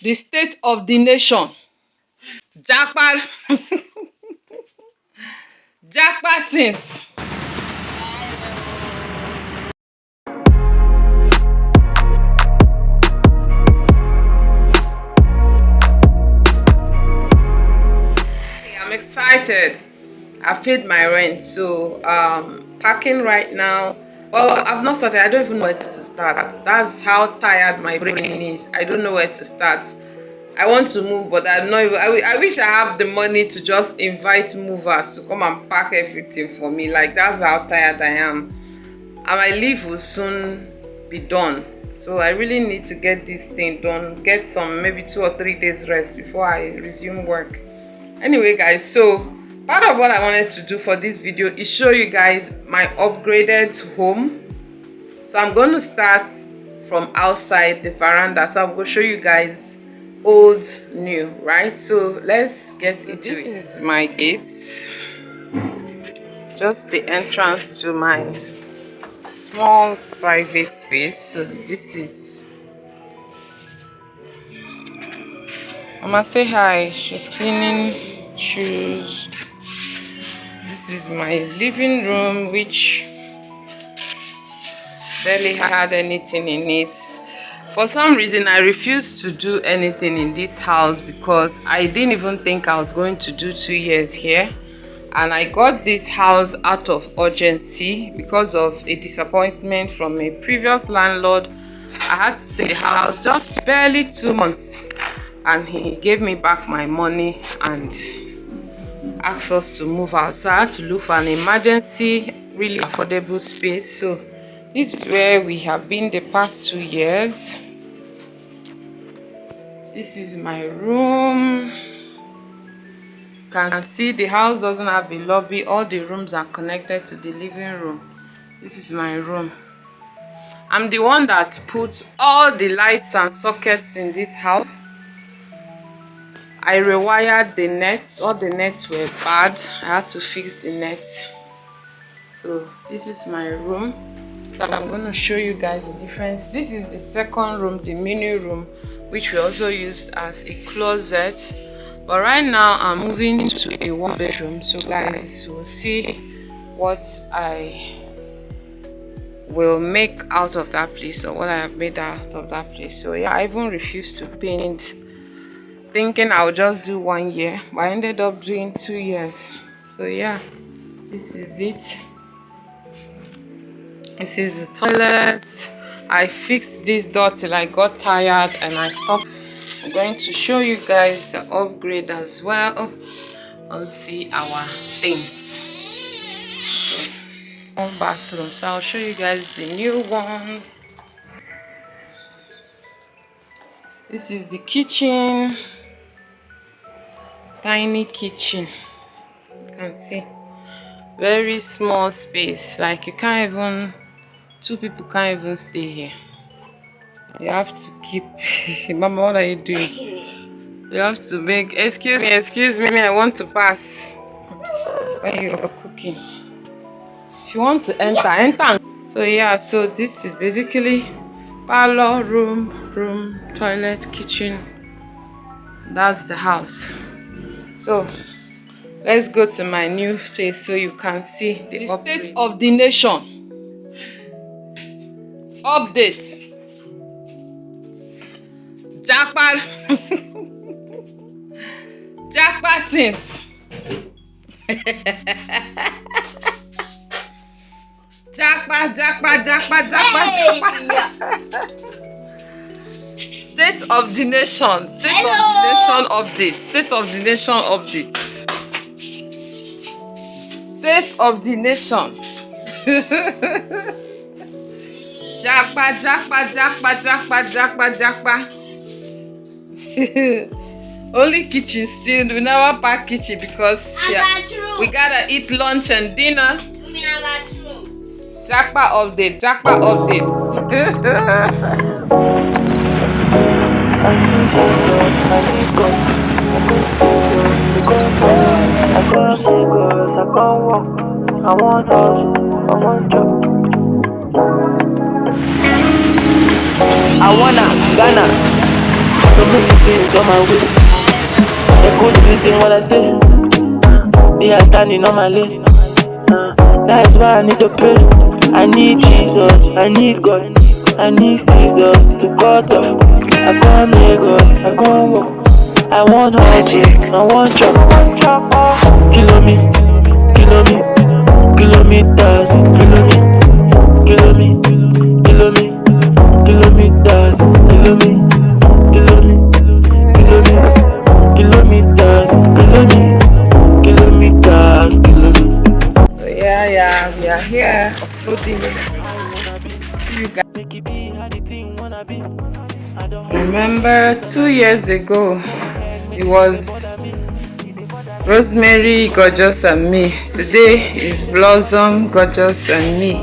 The state of the nation. Jackpot. Jackpot things. I'm excited. I paid my rent, so packing right now. Well, I've not started. I don't even know where to start. That's how tired my brain is. I don't know where to start. I want to move, but I'm not even, I wish I have the money to just invite movers to come and pack everything for me. Like, that's how tired I am. And my leave will soon be done. So I really need to get this thing done. Get some maybe 2 or 3 days rest before I resume work. Anyway, guys, so part of what I wanted to do for this video is show you guys my upgraded home. So I'm going to start from outside the veranda. So I'm going to show you guys old, new, right? So let's get into it. This is my gate. Just the entrance to my small private space. So this is Mama, say hi. She's cleaning shoes. This is my living room, which barely had anything in it. For some reason, I refused to do anything in this house because I didn't even think I was going to do 2 years here. And I got this house out of urgency because of a disappointment from a previous landlord. I had to stay in the house just barely 2 months. And he gave me back my money and asked us to move out. So I had to look for an emergency, really affordable space. So this is where we have been the past 2 years. This is my room. You can see the house doesn't have a lobby. All the rooms are connected to the living room. This is my room. I'm the one that put all the lights and sockets in this house. I rewired the nets. All the nets were bad. I had to fix the nets. So this is my room. So I'm going to show you guys the difference. This is the second room, the mini room, which we also used as a closet. But right now I'm moving to a 1-bedroom. So guys will see what I will make out of that place, or what I have made out of that place. So yeah, I even refused to paint, thinking I would just do 1 year, but I ended up doing 2 years. So yeah, this is it. This is the toilet. I fixed this door till I got tired and I stopped. I'm going to show you guys the upgrade as well. Let's see our things. So, one bathroom. So I'll show you guys the new one. This is the kitchen. Tiny kitchen. You can see. Very small space. Like, you can't even, 2 people can't even stay here. You have to keep Mama, what are you doing? You have to make, excuse me, I want to pass when you are cooking. If you want to enter. So yeah, so this is basically parlor, room, toilet, kitchen. That's the house. So let's go to my new place so you can see the state of the nation. Update. Jackpot. Jackpot things. Jackpot. State of the nation. State of the nation update. State of the nation update. State of the nation. Jackpot. Only kitchen still. We never pack kitchen because we gotta eat lunch and dinner. Jackpot update. I want hustle, I want job. I wanna Ghana. So many things on my way. They could listen what I say. They are standing on my lane. That is why I need to pray. I need Jesus, I need God, I need Jesus to cut off. I can't Lagos, I can't walk. I want hustle, I want chop. Kilo me, kilo me, kilometers, kilo me, kilo me, kilo me, kilometers, kilo me, kilo me, kilo me, kilometers, kilo me, kilometers, kilo me. So yeah, we are here offloading. See you guys. Make it be how the thing wanna be. I don't Remember 2 years ago, it was Rosemary, Gorgeous, and me. Today is Blossom, Gorgeous, and me.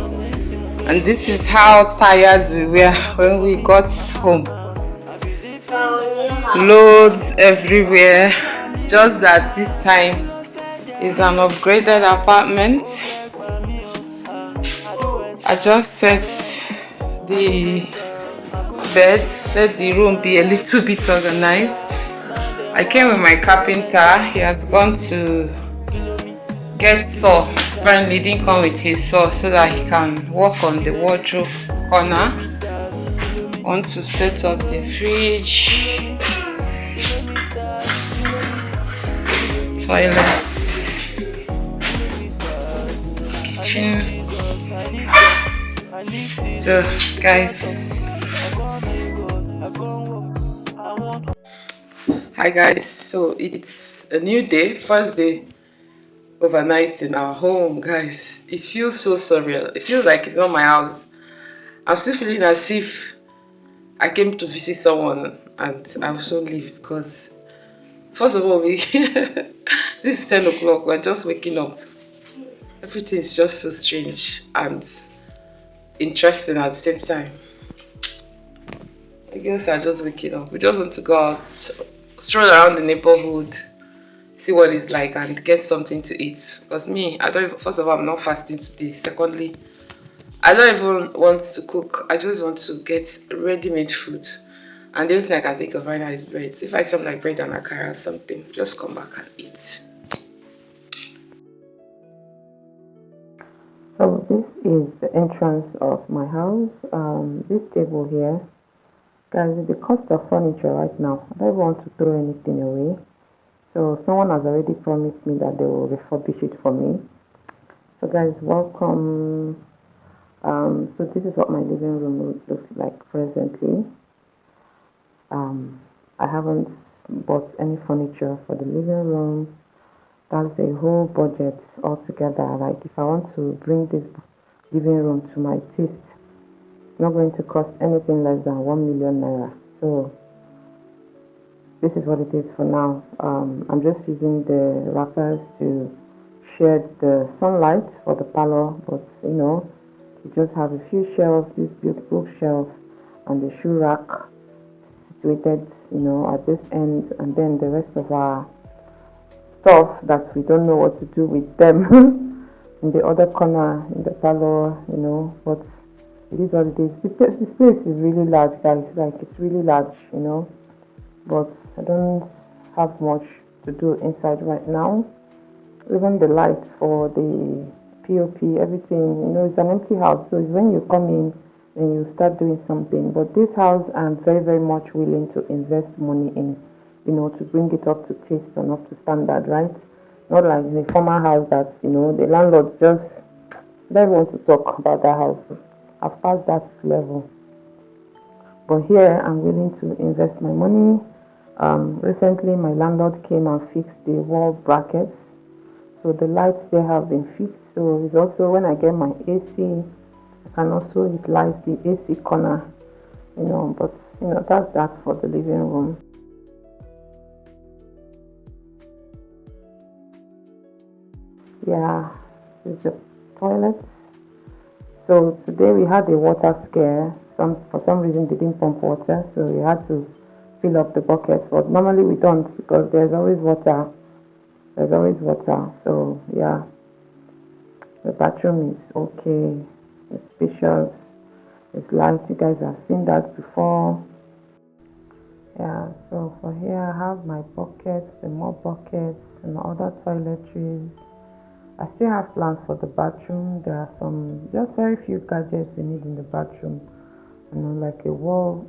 And this is how tired we were when we got home. Loads everywhere. Just that this time is an upgraded apartment. I just set the bed, let the room be a little bit organized. I came with my carpenter. He has gone to get saw. Apparently he didn't come with his saw so that he can work on the wardrobe corner. I want to set up the fridge, toilets, kitchen. So guys, hi guys, so it's a new day, first day overnight in our home. Guys, it feels so surreal. It feels like it's not my house. I'm still feeling as if I came to visit someone and I also leave, because first of all, this is 10 o'clock, we're just waking up. Everything is just so strange and interesting at the same time. I guess I'm just waking up. We just want to go out, stroll around the neighborhood, see what it's like, and get something to eat. Because me, I don't even, first of all, I'm not fasting today. Secondly, I don't even want to cook. I just want to get ready-made food. And the only thing I can think of right now is bread. So if I eat something like bread and akara or something, just come back and eat. So this is the entrance of my house. This table here, guys, the cost of furniture right now, I don't want to throw anything away. So someone has already promised me that they will refurbish it for me. So guys, welcome. So this is what my living room looks like presently. I haven't bought any furniture for the living room. That's a whole budget altogether. Like if I want to bring this living room to my taste, it's not going to cost anything less than 1 million naira. So this is what it is for now. I'm just using the wrappers to shed the sunlight for the parlor, but you just have a few shelves, this beautiful shelf and the shoe rack situated at this end, and then the rest of our stuff that we don't know what to do with them in the other corner in the parlor, but it is what it is. The space is really large, guys. Like it's really large, but I don't have much to do inside right now. Even the lights for the POP, everything, it's an empty house. So it's when you come in and you start doing something. But this house, I'm very, very much willing to invest money in, to bring it up to taste and up to standard, right? Not like the former house that, the landlord just don't want to talk about that house. I've passed that level. But here, I'm willing to invest my money. Recently, my landlord came and fixed the wall brackets. So the lights there have been fixed. So it's also when I get my AC, I can also utilize the AC corner, but that's that for the living room. Yeah, it's the toilets. So today we had a water scare. For some reason they didn't pump water, so we had to fill up the buckets. But normally we don't, because there's always water. So yeah, the bathroom is okay. It's spacious. It's light. You guys have seen that before. Yeah, so for here I have my buckets, the mop buckets, and other toiletries. I still have plans for the bathroom. There are some just very few gadgets we need in the bathroom. Like a wall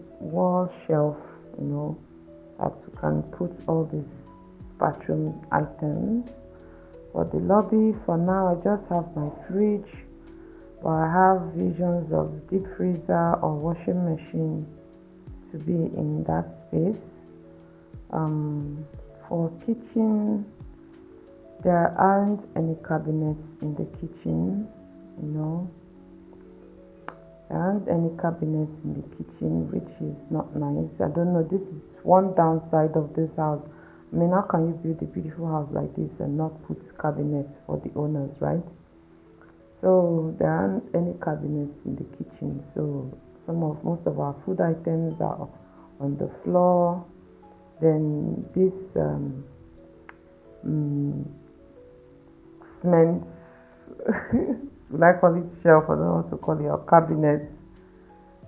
shelf, that we can put all these bathroom items. For the lobby, for now, I just have my fridge, but I have visions of deep freezer or washing machine to be in that space. For kitchen, there aren't any cabinets in the kitchen, you know. There aren't any cabinets in the kitchen, which is not nice. I don't know. This is one downside of this house. I mean, how can you build a beautiful house like this and not put cabinets for the owners, right? So there aren't any cabinets in the kitchen. So most of our food items are on the floor. Then this mm, cement, like call it shelf, I don't know what to call it, or cabinet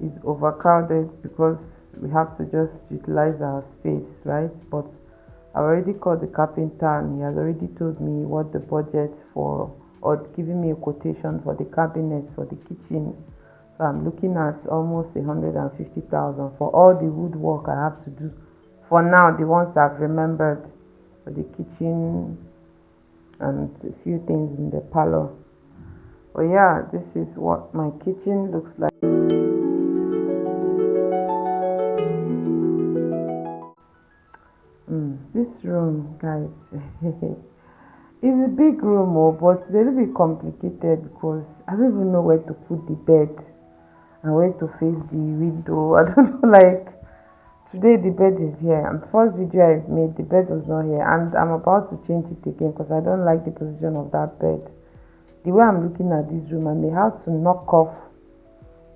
is overcrowded because we have to just utilize our space, right? But I already called the carpenter and he has already told me what the budget for, or giving me a quotation for the cabinets for the kitchen. So I'm looking at almost 150,000 for all the woodwork I have to do. For now, the ones I've remembered for the kitchen and a few things in the parlor. But yeah, this is what my kitchen looks like. This room, guys, it's a big room, but it's a little bit complicated because I don't even know where to put the bed and where to face the window. I don't know, like today the bed is here, and the first video I made, the bed was not here, and I'm about to change it again because I don't like the position of that bed. The way I'm looking at this room, I may have to knock off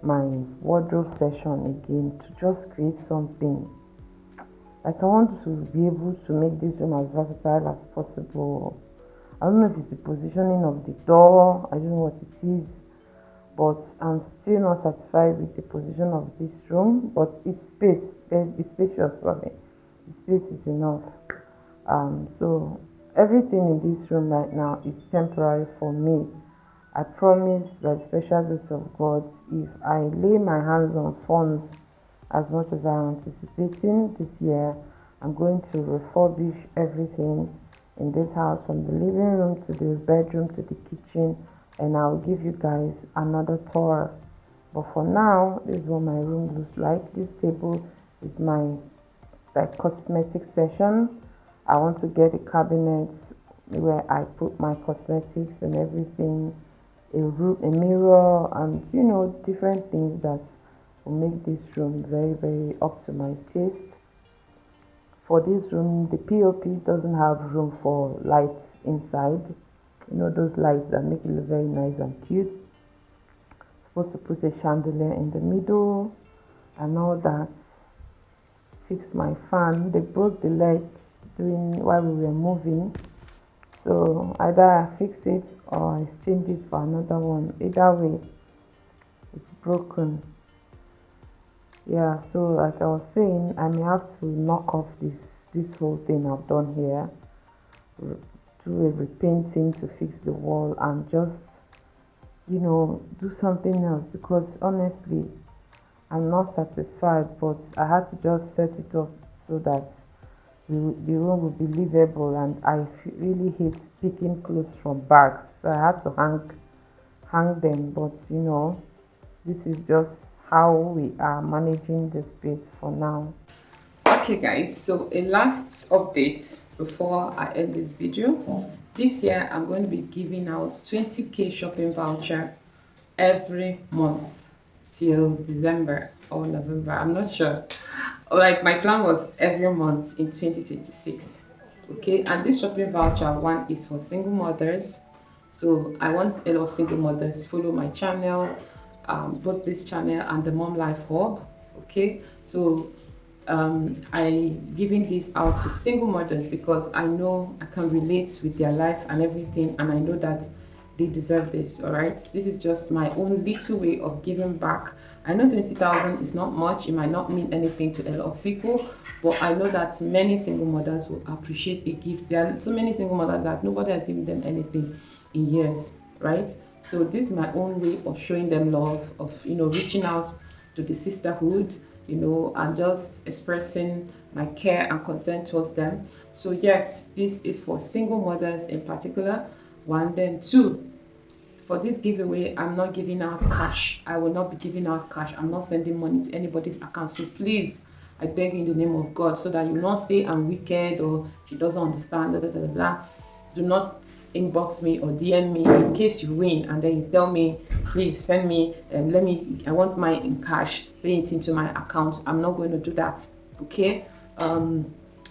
my wardrobe session again to just create something. Like I want to be able to make this room as versatile as possible. I don't know if it's the positioning of the door, I don't know what it is, but I'm still not satisfied with the position of this room. But it's spacious, sorry. The space is enough. So everything in this room right now is temporary for me. I promise by the special grace of God, if I lay my hands on funds as much as I'm anticipating this year, I'm going to refurbish everything in this house from the living room to the bedroom to the kitchen, and I'll give you guys another tour. But for now, this is what my room looks like. This table is my like cosmetic session. I want to get a cabinet where I put my cosmetics and everything, a mirror, and different things that will make this room very, very up to my taste. For this room, the POP doesn't have room for lights inside. Those lights that make it look very nice and cute. Supposed to put a chandelier in the middle and all that. Fix my fan. They broke the leg doing while we were moving. So either I fix it or I exchange it for another one. Either way, it's broken. Yeah, so like I was saying, I may have to knock off this whole thing I've done here, do a repainting to fix the wall, and just do something else, because honestly I'm not satisfied. But I had to just set it up so that the room will be livable, and I really hate picking clothes from bags, so I had to hang them. But this is just how we are managing the space for now. Okay guys, so a last update before I end this video. This year I'm going to be giving out 20k shopping voucher every month till December or November, I'm not sure. Like my plan was every month in 2026. Okay, and this shopping voucher one is for single mothers. So I want a lot of single mothers follow my channel, both this channel and the Mom Life Hub. Okay, so I giving this out to single mothers because I know I can relate with their life and everything, and I know that they deserve this. All right, this is just my own little way of giving back. I know 20,000 is not much, it might not mean anything to a lot of people, but I know that many single mothers will appreciate a gift. There are so many single mothers that nobody has given them anything in years, right? So this is my own way of showing them love, of reaching out to the sisterhood, and just expressing my care and concern towards them. So yes, this is for single mothers in particular. One, then two, for this giveaway, I'm not giving out cash. I will not be giving out cash. I'm not sending money to anybody's account. So please, I beg you in the name of God, so that you not say I'm wicked or she doesn't understand, blah, blah, blah, blah. Do not inbox me or DM me in case you win and then you tell me, please send me, I want mine in cash, pay it into my account. I'm not going to do that, okay?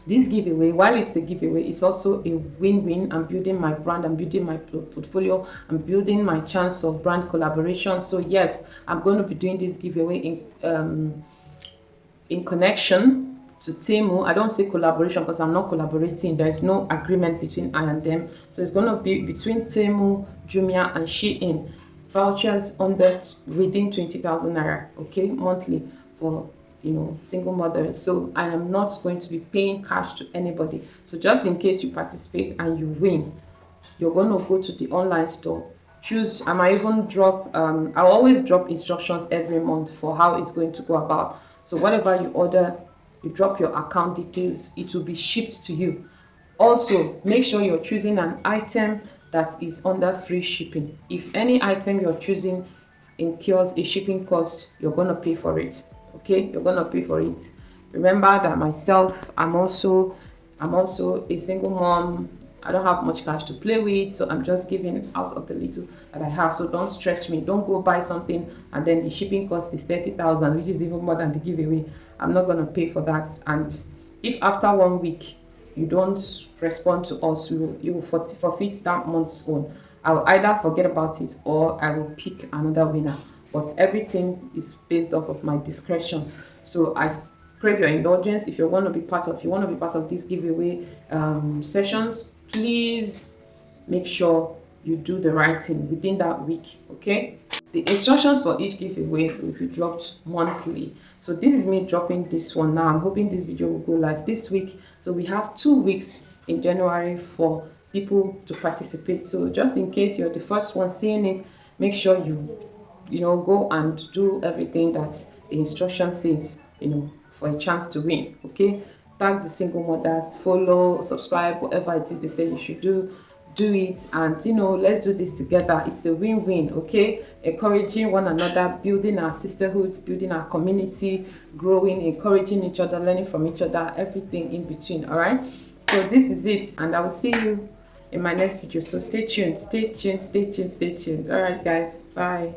This giveaway, while it's a giveaway, it's also a win-win. I'm building my brand, I'm building my portfolio, I'm building my chance of brand collaboration. So yes, I'm going to be doing this giveaway in connection to Temu. I don't say collaboration because I'm not collaborating. There is no agreement between I and them. So it's going to be between Temu, Jumia, and Shein. Vouchers within 20,000 naira, okay, monthly for single mothers. So I am not going to be paying cash to anybody. So just in case you participate and you win, you're going to go to the online store, choose. I might even drop I'll always drop instructions every month for how it's going to go about. So whatever you order, you drop your account details, it will be shipped to you. Also, make sure you're choosing an item that is under free shipping. If any item you're choosing incurs a shipping cost, you're going to pay for it. Okay, you're going to pay for it. Remember that myself, I'm also a single mom. I don't have much cash to play with, so I'm just giving out of the little that I have. So don't stretch me. Don't go buy something and then the shipping cost is 30,000, which is even more than the giveaway. I'm not going to pay for that. And if after 1 week you don't respond to us, you will forfeit that month's own. I will either forget about it or I will pick another winner. But everything is based off of my discretion. So I crave your indulgence. If you want to be part of these giveaway sessions, please make sure you do the right thing within that week. Okay. The instructions for each giveaway will be dropped monthly. So this is me dropping this one now. I'm hoping this video will go live this week. So we have 2 weeks in January for people to participate. So just in case you're the first one seeing it, make sure you go and do everything that the instruction says, for a chance to win. Okay. Tag the single mothers, follow, subscribe, whatever it is they say you should do it, and let's do this together. It's a win-win. Okay, encouraging one another, building our sisterhood, building our community, growing, encouraging each other, learning from each other, everything in between. All right, so this is it, and I will see you in my next video. So stay tuned. All right, guys, bye.